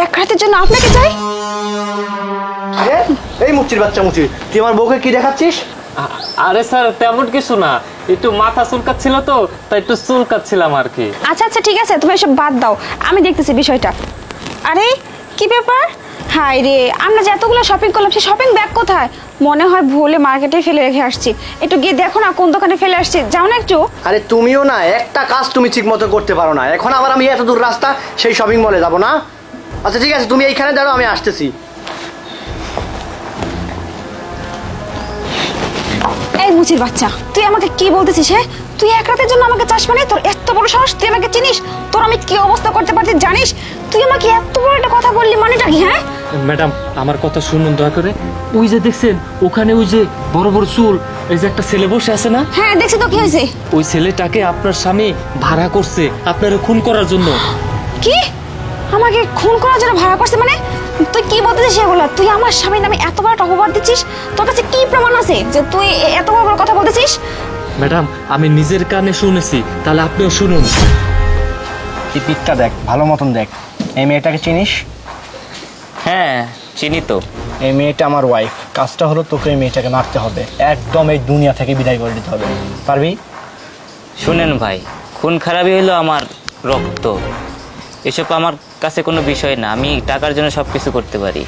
এক রাতের জন্য আপনাকে চাই? এই মুচির বাচ্চা মুচি, তুই আমার বউকে কি দেখাচ্ছিস? আরে স্যার তেমন কিছু না, একটু মাথা চুলকাচ্ছিল তো তাই একটু চুলকাচ্ছিলাম আর কি। আচ্ছা আচ্ছা ঠিক আছে, তুমি এসব বাদ দাও, আমি দেখতেছি বিষয়টা। আরে কি ব্যাপার? হাই রে, আমরা যে এতগুলো শপিং করলাম, সেই শপিং ব্যাগ কোথায়? মনে হয় ভুলে মার্কেটে ফেলে রেখে আসছি। একটু গিয়ে দেখো না কোন দোকানে ফেলে আসছি, যাও না একটু। আরে তুমিও না একটা কাজ তুমি ঠিক মতো করতে পারো না। এখন আবার আমি এত দূর রাস্তা সেই শপিং মলে যাবো না? আচ্ছা ঠিক আছে, তুমি এইখানে দাঁড়াও, আমি আসতেছি। এই মুচির বাচ্চা, তুই আমাকে কি বলতেছিস? হ্যাঁ, তুই এক রাতের জন্য আমাকে চাস মানে? তোর এত বড় সাহস, তুই আমাকে চিনিস? তোর আমি কি অবস্থা করতে পারছি জানিস? তুই আমাকে এত বড় একটা কথা বললি, মানেটা কি? হ্যাঁ ম্যাডাম আমার কথা শুনুন দয়া করে। ওই যে দেখছেন ওখানে ওই যে বড় বড় চুল, এই যে একটা ছেলে বসে আছে না, হ্যাঁ দেখছি তো, কি হয়েছে? ওই ছেলেটাকে আপনার স্বামী ভাড়া করছে আপনারে খুন করার জন্য। কি? আমাকে খুন করার জন্য ভাড়া করছে মানে? তুই কি বলতেছিস সেগুলো? তুই আমার স্বামীর নামে এত বড় অপবাদ দিচ্ছিস? তোর কাছে কি প্রমাণ আছে যে তুই এত বড় বড় কথা বলতেছিস? ম্যাডাম আমি নিজের কানে শুনেছি, তাহলে আপনিও শুনুন। এই পিকটা দেখ, ভালো মতন দেখ। এই মেয়েটাকে চিনিস? হ্যাঁ চিনি তো। এই মেয়েটা আমার ওয়াইফ। কাজটা হলো তোকে এই মেয়েটাকে মারতে হবে, একদম এই দুনিয়া থেকে বিদায় করে দিতে হবে। পারবি? শুনেন ভাই, খুন খারাপই হলো আমার রক্ত, এসব আমার কাছে কোনো বিষয় না। আমি টাকার জন্য সব কিছু করতে পারি।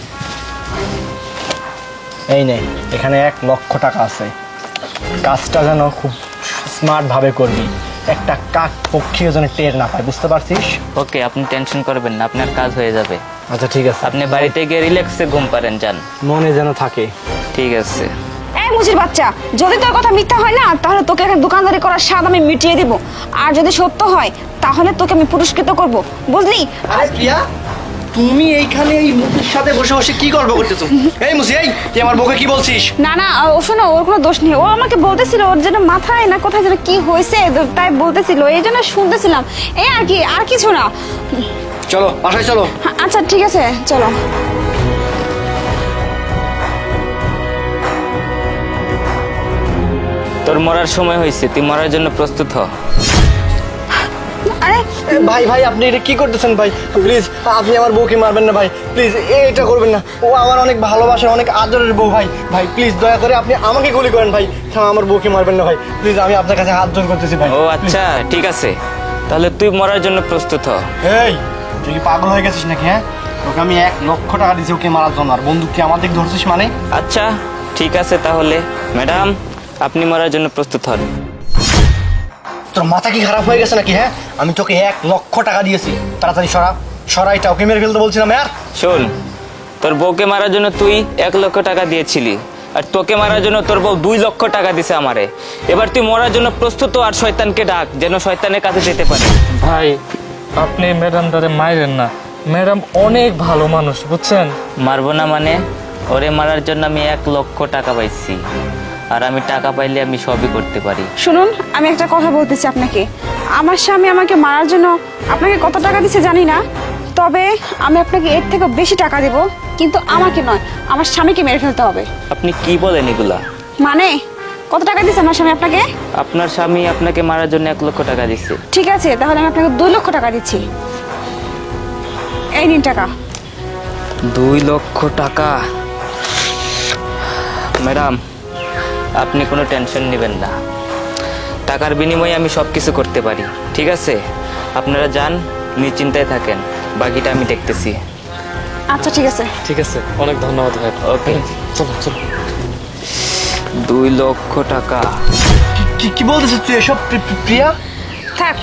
এই নে, এখানে 1,00,000 টাকা আছে। কাজটা যেন খুব স্মার্টভাবে করবি, একটা কাক পক্ষীও যেন টের না পায়, বুঝতে পারছিস? ওকে, আপনি টেনশন করবেন না, আপনার কাজ হয়ে যাবে। আচ্ছা ঠিক আছে, আপনি বাড়িতে গিয়ে রিল্যাক্সে ঘুম পারেন, যান। মনে যেন থাকে। ঠিক আছে। এই মুচির বাচ্চা, যদি তোর কথা মিথ্যা হয় না, তাহলে তোকে একটা দোকানদারি করার স্বাদ আমি মিটিয়ে দিব। আর যদি সত্য হয় তাহলে তোকে আমি পুরস্কৃত করব, বুঝলি? আরে প্রিয়া, তুমি এইখানে এই মুচির সাথে বসে বসে কি গল্প করতেছো? এই মুচি, এই তুই আমার বউকে কি বলছিস? না না, ও শোনো, ওর কোনো দোষ নেই। ও আমাকে বলতেছিল ওর যেন মাথায় না কোথায় যেন কি হয়েছে, তাই বলতেছিল, এই জন্য শুনতেছিলাম। এই আর কি, আর কিছু না। চলো বাসায় চলো। আচ্ছা ঠিক আছে, চলো। তোর মরার সময় হয়েছে, তুই মরার জন্য প্রস্তুত হ। আরে ভাই ভাই, আপনি এটা কি করতেছেন ভাই? প্লিজ আপনি আমার বউকে মারবেন না ভাই, প্লিজ এটা করবেন না। ও আমার অনেক ভালোবাসার, অনেক আদরের বউ ভাই। ভাই প্লিজ দয়া করে আপনি আমাকে গুলি করেন ভাই, আমার বউকে মারবেন না ভাই, প্লিজ। আমি আপনার কাছে হাত জোড় করতেছি ভাই। ও আচ্ছা ঠিক আছে, তাহলে তুই মরার জন্য প্রস্তুত হ। এই তুই কি পাগল হয়ে গেছিস নাকি? হ্যাঁ, তোকে আমি 1,00,000 টাকা দিয়েছি ওকে মারার জন্য, আর বন্দুক কি আমার দিকে ধরছিস মানে? আচ্ছা ঠিক আছে, তাহলে ম্যাডাম আপনি মরার জন্য প্রস্তুত হন। তোর মাথা কি খারাপ হয়ে গেছে নাকি? হ্যাঁ, আমি তোকে 1,00,000 টাকা দিয়েছি, তাড়াতাড়ি সরাইটা, ওকে মেরে ফেলতে বলছিলাম। আর শোন, তোর বউকে মারার জন্য তুই 1,00,000 টাকা দিয়েছিলি, আর তোকে মারার জন্য তোর বউ 2,00,000 টাকা দিছে আমারে। এবার তুই মরার জন্য প্রস্তুত হ, আর শয়তানকে ডাক যেন শয়তানের কাছে যেতে পারে। ভাই আপনি ম্যাডাম দ্বারে মাইরেন না, ম্যাডাম অনেক ভালো মানুষ বুঝছেন। মারবো না মানে? ওরে মারার জন্য আমি 1,00,000 টাকা পাইছি, আর আমি টাকা পাইলে আমি সবই করতে পারি। শুনুন, আমি একটা কথা বলতেছি আপনাকে। আমার স্বামী আমাকে মারার জন্য আপনাকে কত টাকা দিচ্ছে জানি না, তবে আমি আপনাকে এর থেকে বেশি টাকা দেব, কিন্তু আমাকে নয়, আমার স্বামীকে মেরে ফেলতে হবে। আপনি কি বলেন এগুলা? মানে কত টাকা দিচ্ছে আমার স্বামী আপনাকে? আপনার স্বামী আপনাকে মারার জন্য 1,00,000 টাকা দিচ্ছে। ঠিক আছে, তাহলে আমি আপনাকে 2,00,000 টাকা দিচ্ছি। এই নিন টাকা। 2,00,000 টাকা? ম্যাডাম আপনি কোনো টেনশন নেবেন না, টাকার বিনিময়ে আমি সব কিছু করতে পারি। ঠিক আছে, আপনারা যান, নিশ্চিন্তায় থাকেন, বাকিটা আমি দেখতেছি। আচ্ছা ঠিক আছে। ঠিক আছে, অনেক ধন্যবাদ ভাই। ওকে চলো চলো। 2,00,000 টাকা? কি কি বলতেছিস তুই এসব প্রিয়া? থাক,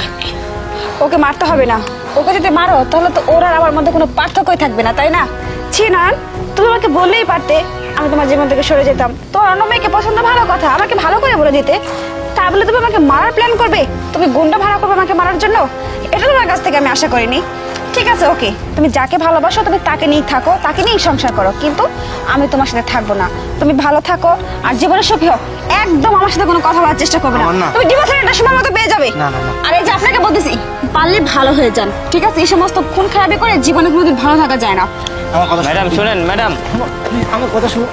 ওকে মারতে হবে না। ওকে যদি মারো তাহলে তো ওর আর আমার মধ্যে কোনো পার্থক্যই থাকবে না, তাই না? ছি না, তুমি আমাকে বললেই পারতে, আমি তোমার জীবন থেকে সরে যেতাম। তোর অন্য মেয়েকে পছন্দ ভালো কথা, আমাকে ভালো করে বলে দিতে। তা বলে তুমি আমাকে মারার প্ল্যান করবে? তুমি গুন্ডা ভাড়া করবে আমাকে মারার জন্য? এটা তোমার কাছ থেকে আমি আশা করিনি। ঠিক আছে ওকে, তুমি যাকে ভালোবাসো তুমি তাকে নিয়েই থাকো, তাকে নিয়েই সংসার করো, কিন্তু আমি তোমার সাথে থাকবো না। তুমি ভালো থাকো আর জীবনে সুখী হও। একদম আমার সাথে কোনো কথা বলার চেষ্টা করবে না। না। তুমি ডিভোর্সের একটা সময় মতো পেয়ে যাবে। না, না, না। আর এই যে আপনাকে বলতেছি, পারলে ভালো হয়ে যান, ঠিক আছে? এই সমস্ত খুন খারাপি করে জীবনে কোনোদিন ভালো থাকা যায় না। আমার কথা ম্যাডাম শুনেন, ম্যাডাম আমার কথা শুনো।